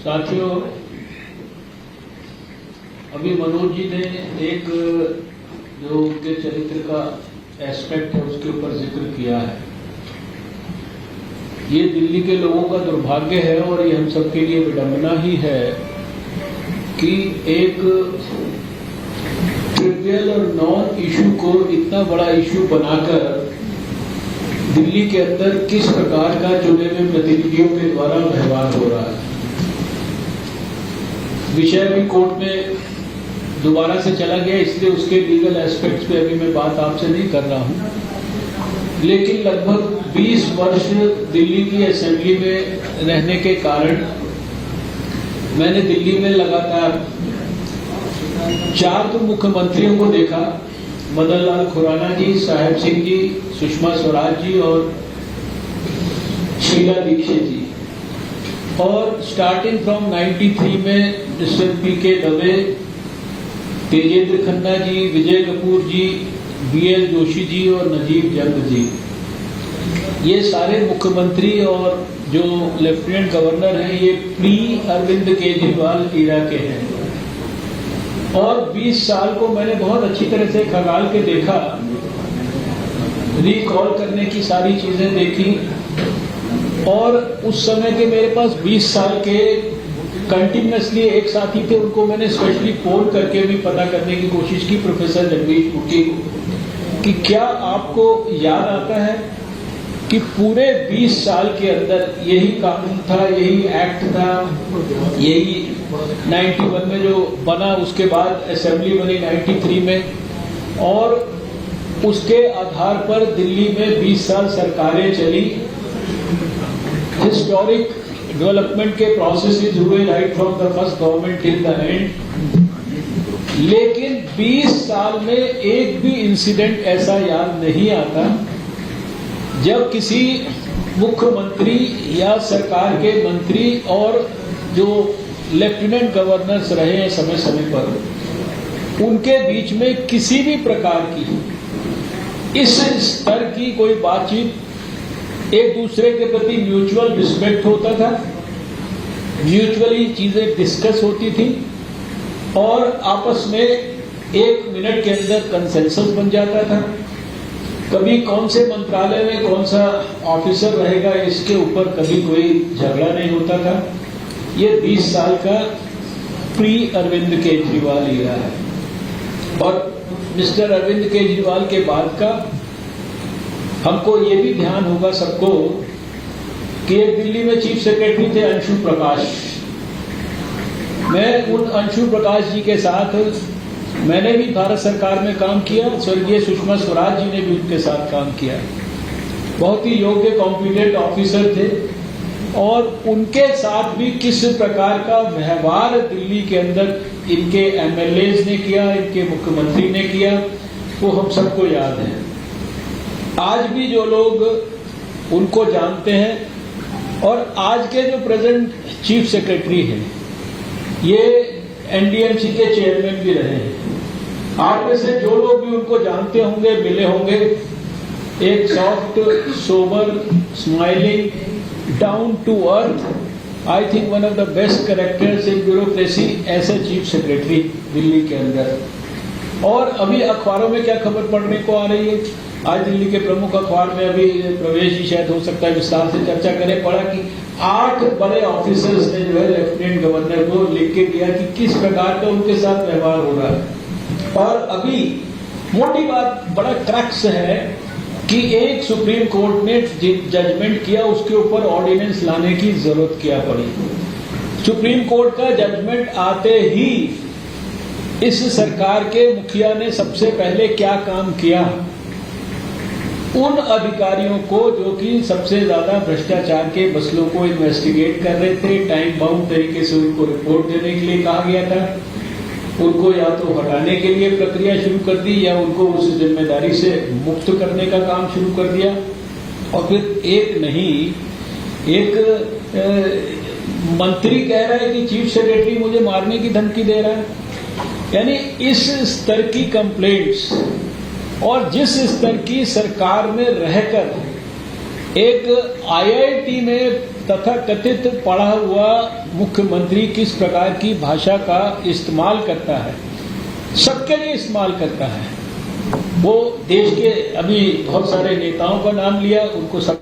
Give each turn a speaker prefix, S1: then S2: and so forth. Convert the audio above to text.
S1: साथियों, अभी मनोज जी ने एक जो उनके चरित्र का एस्पेक्ट है उसके ऊपर जिक्र किया है। ये दिल्ली के लोगों का दुर्भाग्य है और ये हम सबके लिए विडंबना ही है कि एक ट्रिवियल और नॉन इशू को इतना बड़ा इशू बनाकर दिल्ली के अंदर किस प्रकार का चुने हुए प्रतिनिधियों के द्वारा व्यवहार हो रहा है। विषय भी कोर्ट में दोबारा से चला गया, इसलिए उसके लीगल एस्पेक्ट्स पे अभी मैं बात आपसे नहीं कर रहा हूं। लेकिन लगभग 20 वर्ष दिल्ली की असेंबली में रहने के कारण मैंने दिल्ली में लगातार 4 मुख्यमंत्रियों को देखा, मदन लाल खुराना जी, साहेब सिंह जी, सुषमा स्वराज जी और शीला दीक्षित जी। और स्टार्टिंग फ्रॉम 93 में मिस्टर पी.के. दवे, तेजेंद्र खन्ना जी, विजय कपूर जी, बी.एल. जोशी जी और नजीब जंग जी, ये सारे मुख्यमंत्री और जो लेफ्टिनेंट गवर्नर हैं ये प्री अरविंद केजरीवाल ईरा के हैं। और 20 साल को मैंने बहुत अच्छी तरह से खंगाल के देखा, रिकॉल करने की सारी चीजें देखी। और उस समय के मेरे पास 20 साल के कंटिन्यूसली एक साथी थे, उनको मैंने स्पेशली फोन करके भी पता करने की कोशिश की, प्रोफेसर जगदीश मुखी, कि क्या आपको याद आता है कि पूरे 20 साल के अंदर यही कानून था, यही एक्ट था, यही 91 में जो बना, उसके बाद असेंबली बनी 93 में, और उसके आधार पर दिल्ली में 20 साल सरकारें चली, हिस्टोरिक डेवलपमेंट के प्रोसेसेस हुए right from the first government till the end. लेकिन 20 साल में एक भी इंसिडेंट ऐसा याद नहीं आता जब किसी मुख्यमंत्री या सरकार के मंत्री और जो लेफ्टिनेंट गवर्नर्स रहे हैं समय समय पर, उनके बीच में किसी भी प्रकार की इस स्तर की कोई बातचीत, एक दूसरे के प्रति म्यूचुअल रिस्पेक्ट होता था, म्यूचुअली चीजें डिस्कस होती थी और आपस में 1 मिनट के अंदर कंसेंसस बन जाता था। कभी कौन से मंत्रालय में कौन सा ऑफिसर रहेगा इसके ऊपर कभी कोई झगड़ा नहीं होता था। ये 20 साल का प्री अरविंद केजरीवाल ईरा है। और मिस्टर अरविंद केजरीवाल के बाद का हमको ये भी ध्यान होगा सबको कि एक दिल्ली में चीफ सेक्रेटरी थे अंशु प्रकाश। मैं उन अंशु प्रकाश जी के साथ मैंने भी भारत सरकार में काम किया, स्वर्गीय सुषमा स्वराज जी ने भी उनके साथ काम किया। बहुत ही योग्य कॉम्पिटेंट ऑफिसर थे और उनके साथ भी किस प्रकार का व्यवहार दिल्ली के अंदर इनके एमएलएज ने किया, इनके मुख्यमंत्री ने किया, वो हम सबको याद है। आज भी जो लोग उनको जानते हैं और आज के जो प्रेजेंट चीफ सेक्रेटरी हैं, ये एनडीएमसी के चेयरमैन भी रहे हैं। आप में से जो लोग भी उनको जानते होंगे, मिले होंगे, एक soft, sober, smiling, down to earth, I think one of the best characters in bureaucracy as a chief secretary Delhi के अंदर। और अभी अखबारों में क्या खबर पढ़ने को आ रही है, आज दिल्ली के प्रमुख अखबार में अभी प्रवेश जी शायद हो सकता है विस्तार से चर्चा करें, पढ़ा कि 8 बड़े ऑफिसर्स ने जो है लेफ्टिनेंट गवर्नर को लिख के दिया कि किस प्रकार का उनके साथ व्यवहार हो रहा है। और अभी मोटी बात, बड़ा क्रक्स है कि एक सुप्रीम कोर्ट ने जजमेंट किया, उसके ऊपर ऑर्डिनेंस लाने की जरूरत क्या पड़ी। सुप्रीम कोर्ट का जजमेंट आते ही इस सरकार के मुखिया ने सबसे पहले क्या काम किया, उन अधिकारियों को जो कि सबसे ज्यादा भ्रष्टाचार के मसलों को इन्वेस्टिगेट कर रहे थे, टाइम बाउंड तरीके से उनको रिपोर्ट देने के लिए कहा गया था, उनको या तो हटाने के लिए प्रक्रिया शुरू कर दी या उनको उस जिम्मेदारी से मुक्त करने का काम शुरू कर दिया। और फिर एक नहीं, एक मंत्री कह रहा है कि चीफ सेक्रेटरी मुझे मारने की धमकी दे रहा है। यानी इस स्तर की कंप्लेंट्स और जिस स्तर की सरकार में रहकर एक आईआईटी में तथाकथित पढ़ा हुआ मुख्यमंत्री किस प्रकार की भाषा का इस्तेमाल करता है, सबके लिए इस्तेमाल करता है। वो देश के अभी बहुत सारे नेताओं का नाम लिया, उनको सब